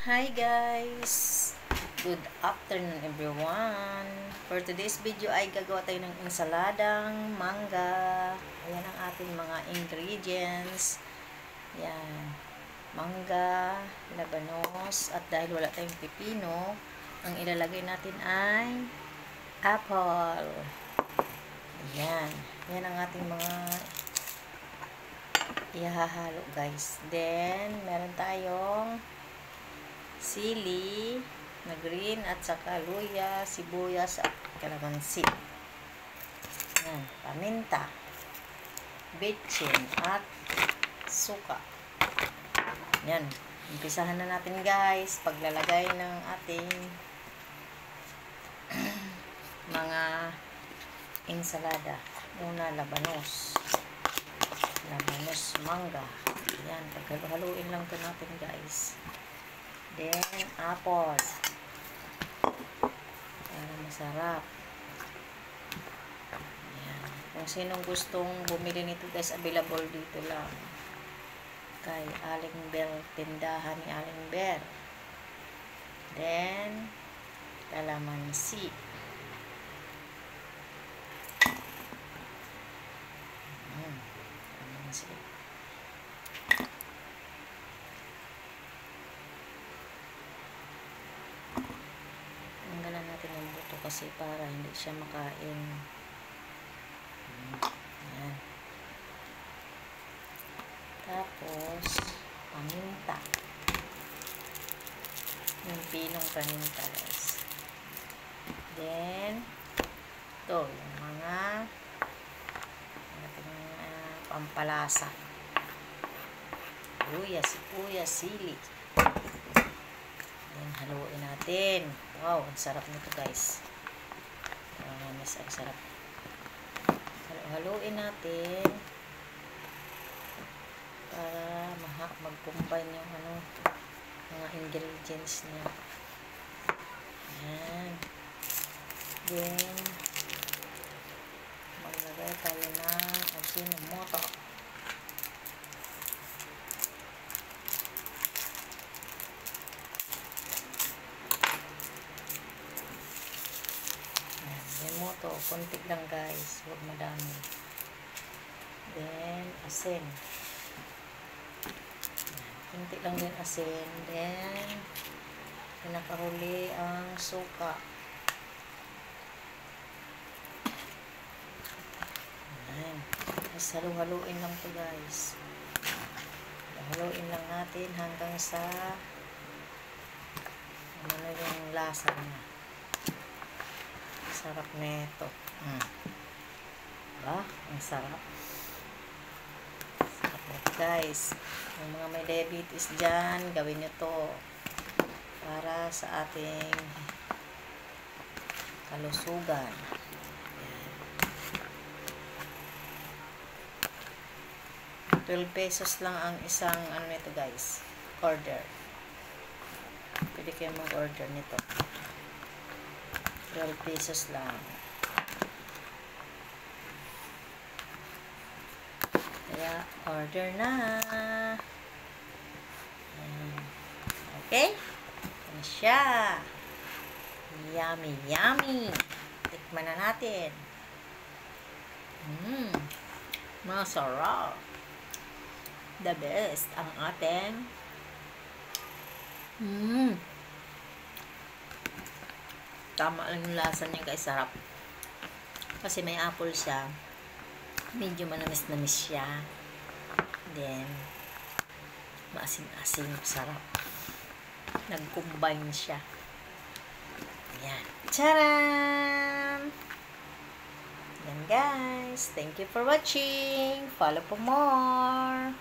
Hi guys! Good afternoon everyone! For today's video ay gagawa tayo ng ensaladang mangga. Ayan ang ating mga ingredients. Yan. Mangga, labanos, at dahil wala tayong pipino, ang ilalagay natin ay apple. Ayan. Yan ang ating mga ihahalo guys. Then, meron tayong sili na green at saka luya, sibuyas at kalamansi. Yan, paminta, bitchin at suka. Yan, umpisahan na natin guys paglalagay ng ating mga ensalada. Una, labanos mangga. Yan, paghaluin lang to natin guys. Then, apple. Para masarap. Ayan. Kung sinong gustong bumili nito guys, available dito lang. Kay Aling Bell, tindahan ni Aling Bell. Then, kalamansi. Kalamansi. Tanggalan natin yung buto kasi para hindi siya makain. Ayan. Tapos, paminta. Yung pinong paminta guys. Then, ito, yung mga pampalasa. Luya, sibuyas, sili. Then, haluin natin. Wow, ang sarap nito guys. Mas ang sarap. Haluin natin para mag-combine yung mga ingredients niya. Ayan. Then, maglagay tayo ng ajinomoto. Ajinomoto, konti lang guys, huwag madami. Then, asin. Konti lang din asin. Then, pinakahuli ang suka. Ayan. Tapos haluin lang to guys. Haluin lang natin hanggang sa ano yung lasa niya. Sarap nito. Diba? Ang sarap. Sarap nito guys. Yung mga may diabetes dyan, gawin nyo to para sa ating kalusugan. 12 pesos lang ang isang nito guys, order. Pwede kayo mag-order nito. 12 pesos lang. Kaya order na. Okay? Yan siya. Yummy, yummy. Tikman na natin. Masarap. The best ang ating tama lang yung lasa niya guys, sarap kasi may apple siya, medyo manamis-namis siya, then maasim-asim, sarap, nag-combine siya. Yan, charan! Yan guys, thank you for watching, follow for more.